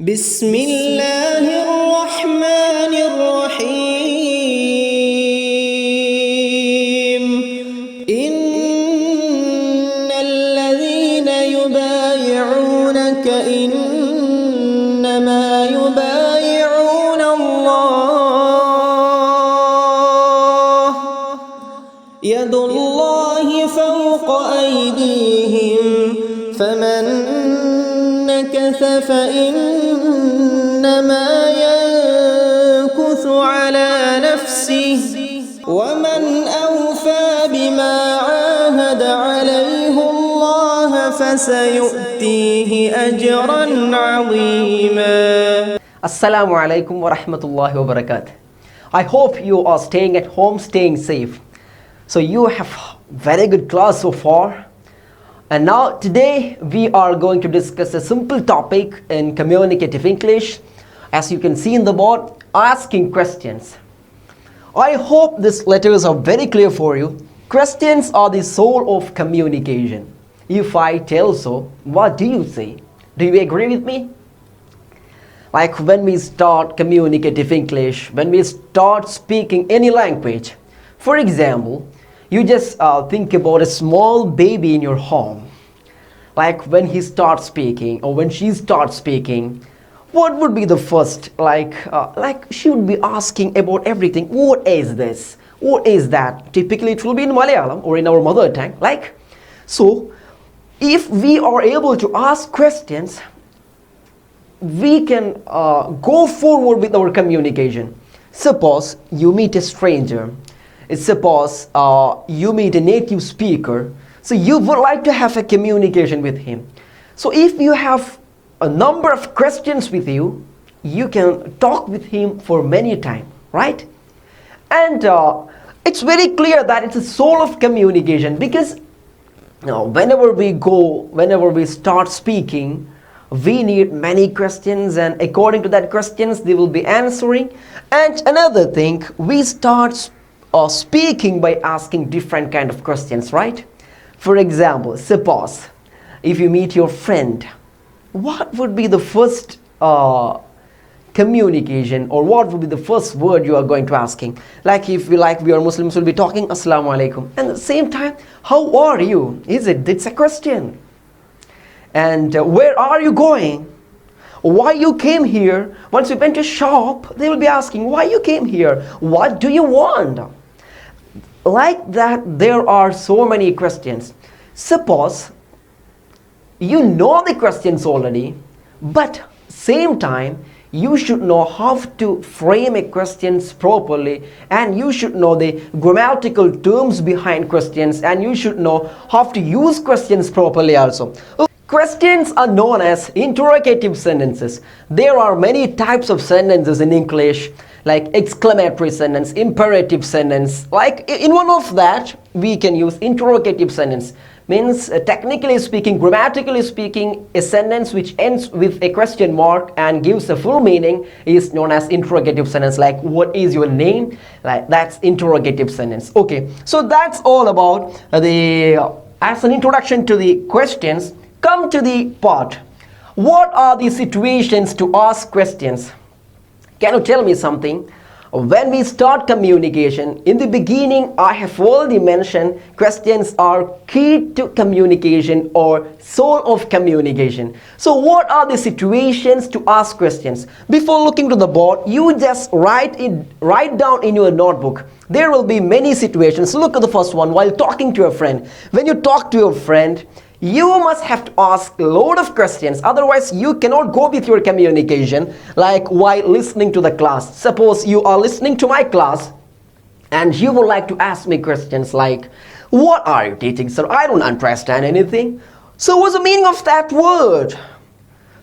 بسم الله الرحمن الرحيم إن الذين يبايعونك إنما يبايعون الله يد الله فوق أيديهم فمن نكث فإنما ينكث على نفسه ومن أوفى بما عاهد عليه الله فسيؤتيه أجرا عظيما. Assalamu alaikum wa rahmatullahi wa barakatuh. I hope you are staying at home, staying safe. So you have very good class so far. And now today we are going to discuss a simple topic in communicative English. As you can see in the board, asking questions. I hope these letters are very clear for you. Questions are the soul of communication. If I tell so, what do you say? Do you agree with me? Like when we start communicative English, when we start speaking any language, for example, you just think about a small baby in your home. Like when he starts speaking or when she starts speaking, what would be the first, like she would be asking about everything. What is this? What is that? Typically it will be in Malayalam or in our mother tongue. Like, so if we are able to ask questions, we can go forward with our communication. Suppose you meet a stranger. Suppose you meet a native speaker. So you would like to have a communication with him. So if you have a number of questions with you, you can talk with him for many times, right? And it's very clear that it's a soul of communication, because whenever we start speaking, we need many questions, and according to that questions they will be answering. And another thing, we start speaking by asking different kind of questions, right? For example, suppose if you meet your friend, what would be the first communication, or what would be the first word you are going to asking? Like if we are Muslims, we'll be talking Assalamu alaikum, and at the same time, how are you? It's a question. And where are you going? Why you came here? Once you went to shop, they will be asking why you came here. What do you want? Like that, there are so many questions. Suppose you know the questions already, but same time you should know how to frame a questions properly, and you should know the grammatical terms behind questions, and you should know how to use questions properly also. Questions are known as interrogative sentences. There are many types of sentences in English, like exclamatory sentence, imperative sentence. Like in one of that, we can use interrogative sentence. Means technically speaking, grammatically speaking, a sentence which ends with a question mark and gives a full meaning is known as interrogative sentence. Like, what is your name? Like, that's interrogative sentence. Okay, so that's all about as an introduction to the questions. Come to the part. What are the situations to ask questions? Can you tell me something? When we start communication, in the beginning, I have already mentioned questions are key to communication or soul of communication. So what are the situations to ask questions? Before looking to the board, you just write down in your notebook. There will be many situations. Look at the first one, while talking to a friend. When you talk to your friend, you must have to ask a lot of questions, otherwise you cannot go with your communication. Like while listening to the class, suppose you are listening to my class and you would like to ask me questions like, what are you teaching, sir? I don't understand anything. So what's the meaning of that word?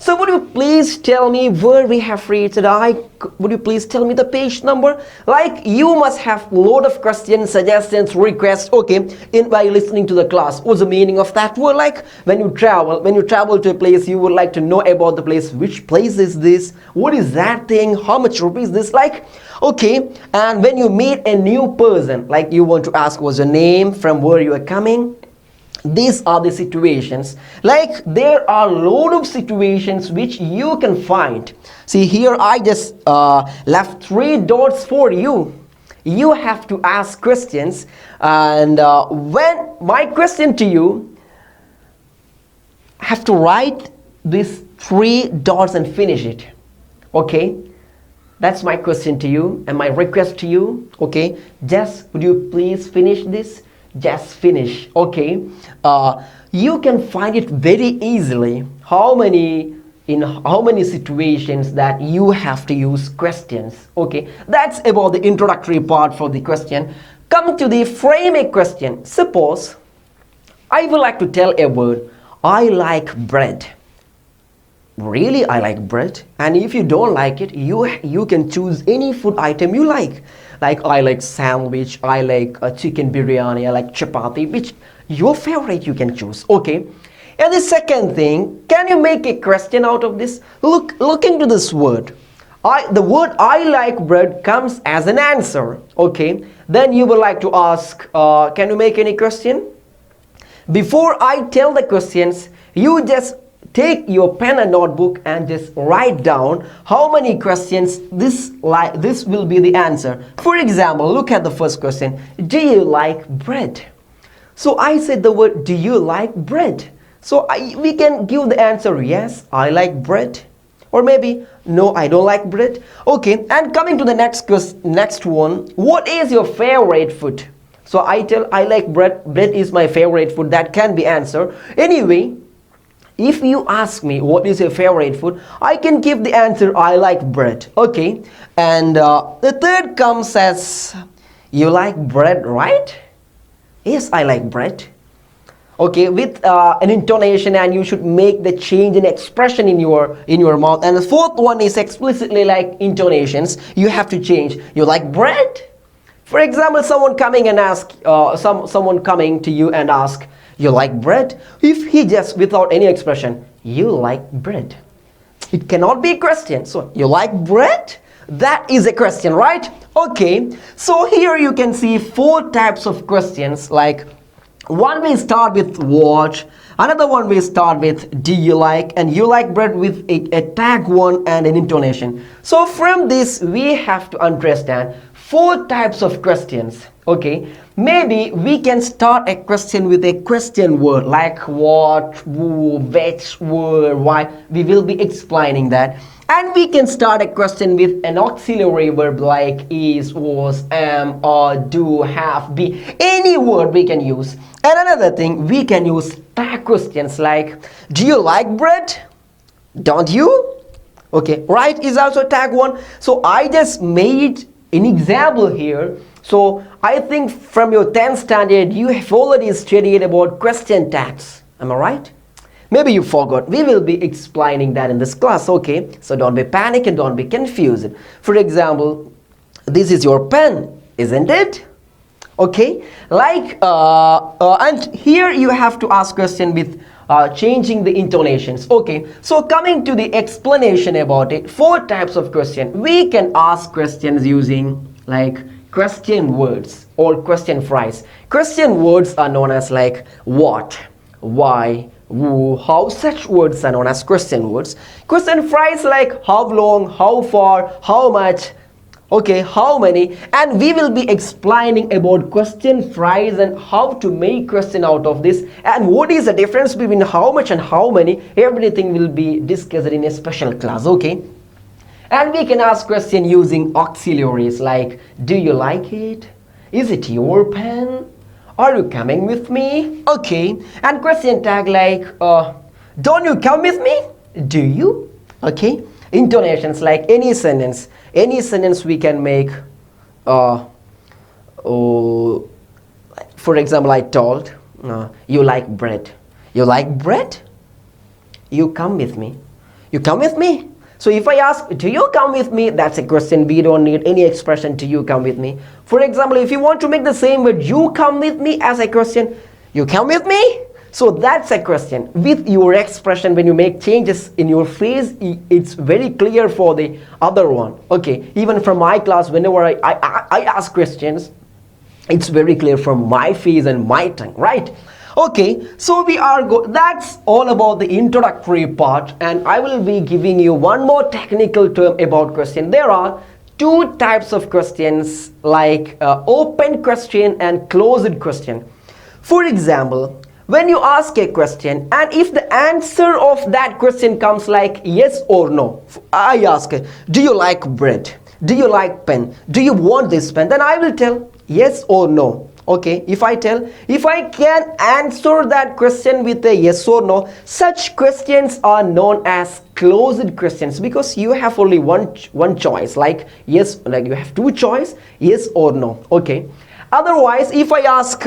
So would you please tell me where we have reached? Would you please tell me the page number? Like you must have a lot of questions, suggestions, requests. Okay, by listening to the class, what's the meaning of that word? Like when you travel to a place, you would like to know about the place. Which place is this? What is that thing? How much rupees this? Like, okay. And when you meet a new person, like you want to ask what's your name, from where you are coming, These are the situations. Like there are a lot of situations which you can find. See here, I just left 3 dots for you. You have to ask questions, and when my question to you, have to write these 3 dots and finish it. Okay, that's my question to you and my request to you. Okay, just would you please finish this? Just finish. Okay, you can find it very easily how many situations that you have to use questions. Okay, that's about the introductory part for the question. Come to the frame a question. Suppose I would like to tell a word, I like bread. Really, I like bread. And if you don't like it, you can choose any food item you like. Like I like sandwich, I like a chicken biryani, I like chapati, which your favorite you can choose. Okay. And the second thing, can you make a question out of this? Look into this word. The word I like bread comes as an answer. Okay. Then you would like to ask, can you make any question? Before I tell the questions, you just take your pen and notebook and just write down how many questions this will be the answer. For example, look at the first question. Do you like bread? So I said the word, do you like bread? So we can give the answer, yes, I like bread. Or maybe, no, I don't like bread. Okay, and coming to the next one, what is your favorite food? So I tell I like bread. Bread is my favorite food. That can be answer. Anyway, if you ask me what is your favorite food, I can give the answer I like bread. Okay, and the third comes as, you like bread, right? Yes, I like bread. Okay, with an intonation, and you should make the change in expression in your mouth. And the fourth one is explicitly like intonations. You have to change. You like bread? For example, someone coming and ask someone coming to you and ask, you like bread? If he just without any expression, you like bread, it cannot be a question. So you like bread? That is a question, right? Okay, so here you can see 4 types of questions. Like one we start with what, another one we start with do you like, and you like bread with a tag one and an intonation. So from this we have to understand 4 types of questions. Okay, maybe we can start a question with a question word like what, who, which, where, why. We will be explaining that. And we can start a question with an auxiliary verb like is, was, am, are, do, have, be. Any word we can use. And another thing, we can use tag questions like, do you like bread? Don't you? Okay, right is also tag one. So I just made an example here. So I think from your 10th standard you have already studied about question tags. Am I right? Maybe you forgot. We will be explaining that in this class. Okay, so don't be panic and don't be confused. For example, this is your pen, isn't it? Okay, like and here you have to ask question with changing the intonations. Okay, so coming to the explanation about it, 4 types of question. We can ask questions using like question words or question phrase. Question words are known as like what, why, who, how. Such words are known as question words. Question phrase like how long, how far, how much, okay, how many. And we will be explaining about question phrase and how to make question out of this, and what is the difference between how much and how many. Everything will be discussed in a special class. Okay, and we can ask question using auxiliaries like do you like it, is it your pen, are you coming with me? Okay, and question tag like don't you come with me, do you? Okay, intonations like any sentence we can make. For example, I told you like bread. You like bread? You come with me. You come with me? So if I ask, do you come with me? That's a question. We don't need any expression to you come with me. For example, if you want to make the same word you come with me as a question, you come with me? So that's a question. With your expression, when you make changes in your phrase, it's very clear for the other one. Okay, even from my class, whenever I ask questions, it's very clear from my face and my tongue, right? Okay, so that's all about the introductory part, and I will be giving you one more technical term about question. There are two types of questions, like open question and closed question. For example, when you ask a question and if the answer of that question comes like yes or no, I ask, do you like bread, do you like pen, do you want this pen, then I will tell yes or no. Okay, if I can answer that question with a yes or no, such questions are known as closed questions, because you have only one choice, like yes, like you have two choice, yes or no. Okay, otherwise if I ask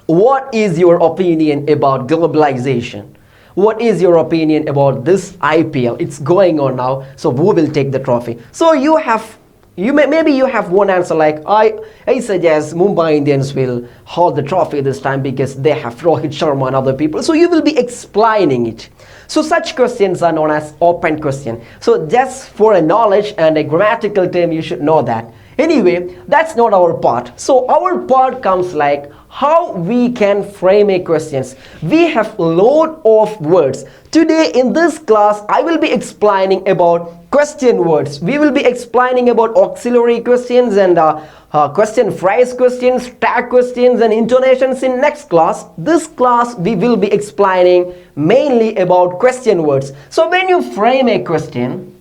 what is your opinion about globalization, what is your opinion about this IPL, it's going on now, so who will take the trophy, so maybe you have one answer, like I suggest Mumbai Indians will hold the trophy this time because they have Rohit Sharma and other people, so you will be explaining it. So such questions are known as open question. So just for a knowledge and a grammatical term, you should know that. Anyway, that's not our part. So our part comes like how we can frame a questions. We have load of words. Today in this class, I will be explaining about question words. We will be explaining about auxiliary questions and question phrase questions, tag questions and intonations in next class. This class we will be explaining mainly about question words. So when you frame a question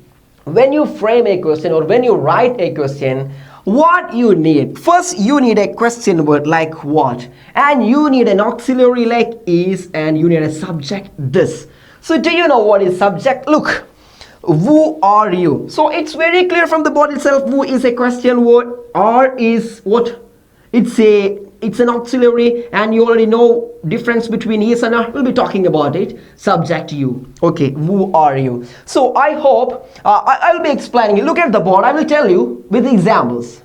or when you write a question, what you need? First, you need a question word like what, and you need an auxiliary like is, and you need a subject this. So do you know what is subject? Look, who are you? So it's very clear from the body itself. Who is a question word. Are is what? It's an auxiliary, and you already know difference between is and are. We'll be talking about it. Subject you. Okay, who are you? So I hope I'll be explaining it. Look at the board. I will tell you with examples.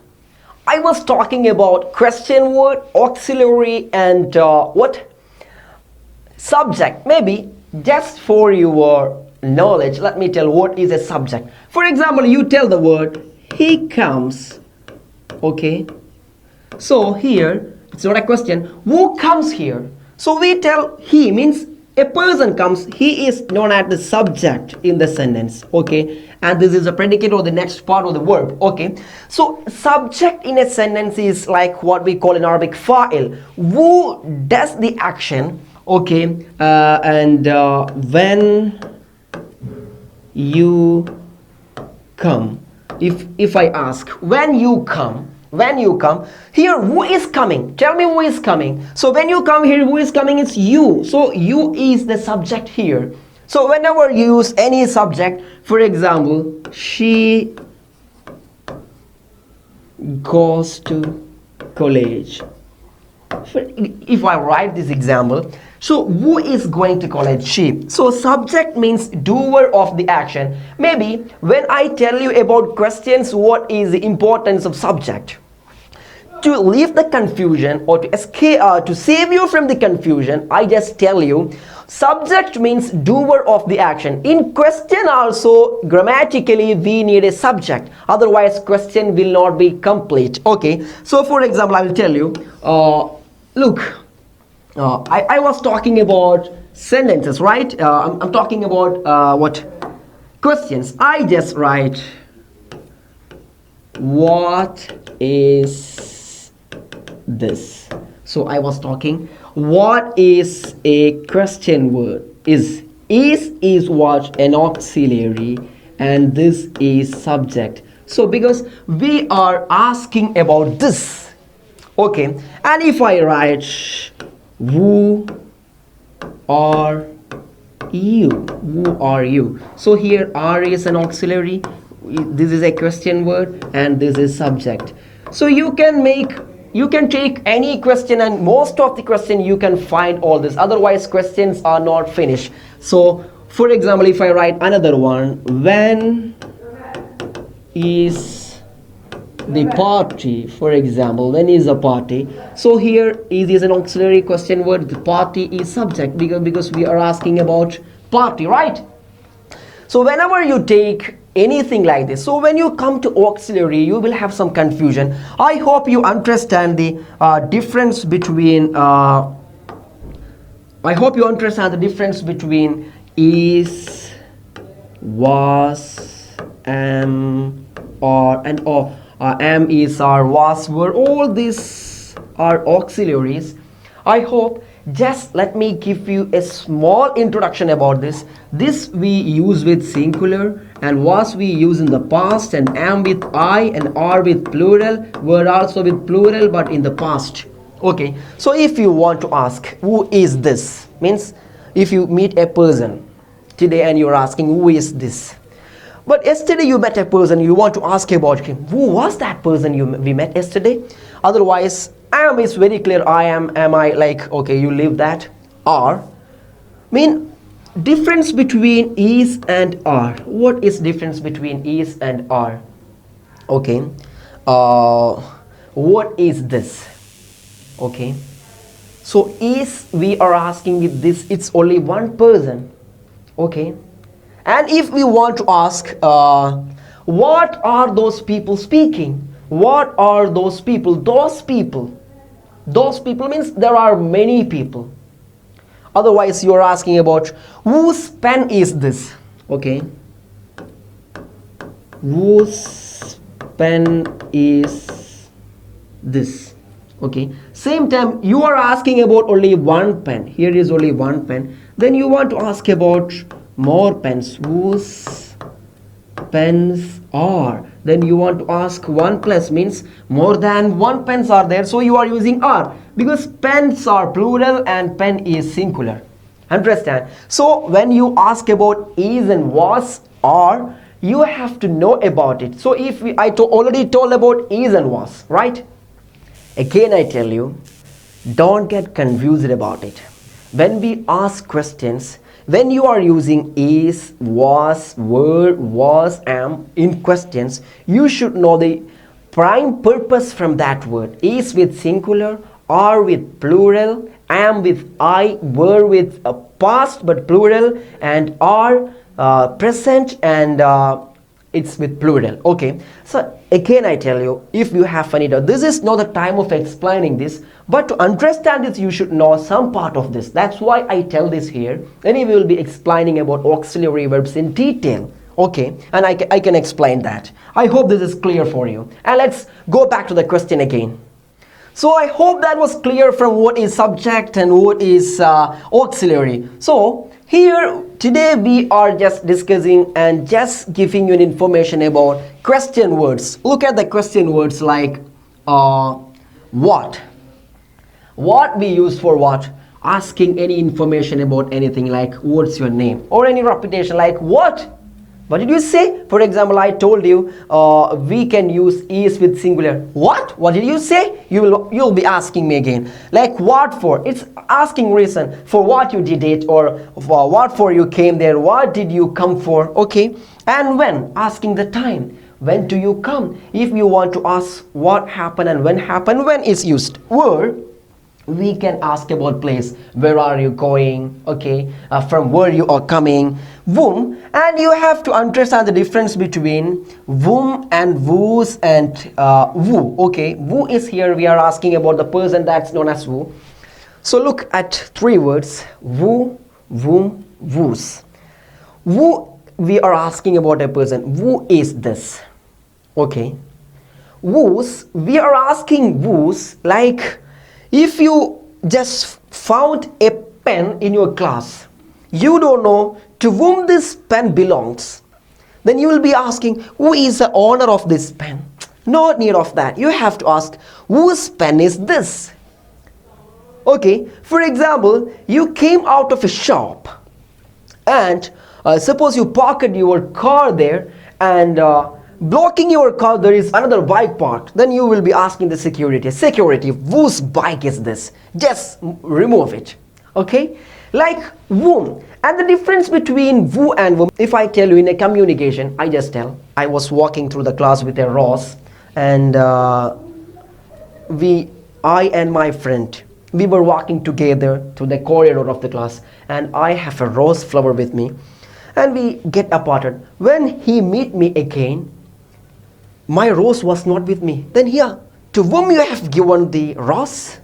I was talking about question word, auxiliary, and what? Subject. Maybe just for your knowledge, let me tell what is a subject. For example, you tell the word he comes. Okay, so here it's not a question. Who comes here? So we tell he means a person comes. He is known as the subject in the sentence. Okay, and this is a predicate or the next part of the verb. Okay, so subject in a sentence is like what we call in Arabic fa'il, who does the action. Okay, and when you come, if I ask when you come, here who is coming? Tell me who is coming. So when you come here, who is coming? It's you. So you is the subject here. So whenever you use any subject, for example, she goes to college. If I write this example, so who is going to college? She. So subject means doer of the action. Maybe when I tell you about questions, what is the importance of subject? To leave the confusion or to escape, to save you from the confusion, I just tell you subject means doer of the action. In question also, grammatically we need a subject, otherwise question will not be complete. Okay, so for example, I will tell you, look, I was talking about sentences, right? I'm talking about what? Questions. I just write, what is this? So I was talking, what is a question word? Is what? An auxiliary, and this is subject. So because we are asking about this. Okay, and if I write, who are you? Who are you? So here are is an auxiliary, this is a question word, and this is subject. So you can take any question, and most of the question you can find all this, otherwise questions are not finished. So for example, if I write another one, when is the party? For example, when is a party? So here is an auxiliary question word, the party is subject, because we are asking about party, right? So whenever you take anything like this, so when you come to auxiliary, you will have some confusion. I hope you understand the difference between I hope you understand the difference between is, was, am, are, and or. Am, is, are, was, were. All these are auxiliaries. I hope. Just let me give you a small introduction about this. This we use with singular, and was we use in the past, and am with I, and are with plural, were also with plural but in the past. Okay, so if you want to ask who is this, means if you meet a person today and you're asking who is this, but yesterday you met a person, you want to ask about him, who was that person we met yesterday? Otherwise, am is very clear. I am I, like, okay, you leave that. Are, mean difference between is and are. What is difference between is and are? Okay, what is this? Okay, so is, we are asking if this, it's only one person. Okay, and if we want to ask what are those people speaking, what are those people? Those people means there are many people. Otherwise you are asking about whose pen is this. Okay, whose pen is this. Okay, same time you are asking about only one pen. Here is only one pen. Then you want to ask about more pens. Whose pens are. Then you want to ask one plus, means more than one pens are there, so you are using are, because pens are plural and pen is singular. Understand? So when you ask about is and was, are, you have to know about it. So if I already told about is and was, right? Again I tell you, don't get confused about it. When we ask questions, when you are using is, was, were, was, am in questions, you should know the prime purpose from that word. Is with singular, are with plural, am with I, were with past but plural, and are present and it's with plural. Okay, so again I tell you, if you have any doubt, this is not the time of explaining this, but to understand this you should know some part of this. That's why I tell this here. Then we will be explaining about auxiliary verbs in detail. Okay, and I can explain that. I hope this is clear for you. And let's go back to the question again. So I hope that was clear from what is subject and what is auxiliary. So here today we are just discussing and just giving you an information about question words. Look at the question words like what. What we use for what? Asking any information about anything like what's your name, or any repetition like what did you say? For example, I told you we can use is with singular. What did you say? You'll be asking me again, like what for. It's asking reason for what you did it, or for what for you came there, what did you come for. Okay, and when, asking the time, when do you come. If you want to ask what happened and when is used. Where, we can ask about place, where are you going. Okay, from where you are coming. Whom, and you have to understand the difference between whom and whose and who. Okay, who is here, we are asking about the person that's known as who. So look at three words: who, whom, whose. Who, we are asking about a person. Who is this? Okay, whose, we are asking whose, like if you just found a pen in your class, you don't know to whom this pen belongs, then you will be asking who is the owner of this pen. No need of that. You have to ask whose pen is this. Okay, for example, you came out of a shop and suppose you parked your car there, and blocking your car there is another bike parked. Then you will be asking the security, whose bike is this? Just remove it. Okay, like whom. And the difference between who and whom, if I tell you in a communication, I just tell I was walking through the class with a rose, and I and my friend, we were walking together to the corridor of the class, and I have a rose flower with me, and we get aparted. When he meet me again, my rose was not with me. Then here, to whom you have given the rose?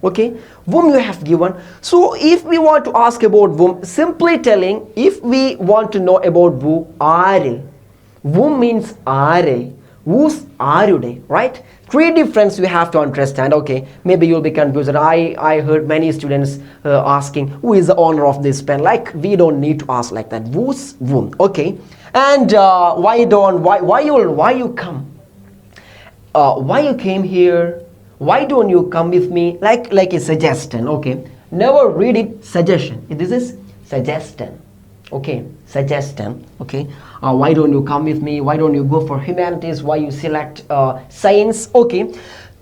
Okay, whom you have given. So if we want to ask about whom, simply telling, if we want to know about who, are. Whom means are. Whose arude, right? Three difference we have to understand. Okay, maybe you'll be confused. I heard many students asking who is the owner of this pen. Like, we don't need to ask like that. Whose, whom. Okay, and why you come? Why you came here? Why don't you come with me? Like a suggestion. Okay, never read it suggestion. This is suggestion. Okay, suggestion. Okay, why don't you come with me? Why don't you go for humanities? Why you select science? Okay,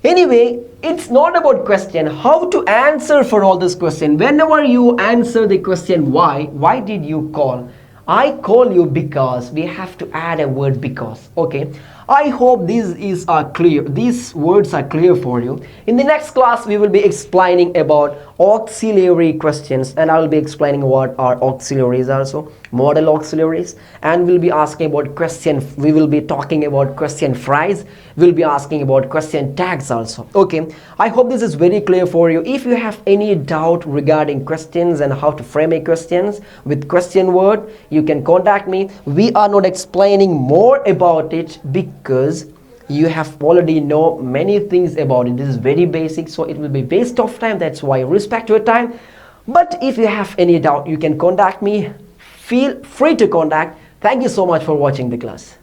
anyway, it's not about question, how to answer for all this question. Whenever you answer the question why did you call? I call you because. We have to add a word because. Okay, I hope these words are clear for you. In the next class we will be explaining about auxiliary questions, and I will be explaining what are auxiliaries also, model auxiliaries, and we'll be asking about we will be talking about question phrase, we'll be asking about question tags also. Okay, I hope this is very clear for you. If you have any doubt regarding questions and how to frame a questions with question word, you can contact me. We are not explaining more about it because you have already know many things about it. This is very basic, so it will be waste of time. That's why respect your time. But if you have any doubt, you can contact me. Feel free to contact. Thank you so much for watching the class.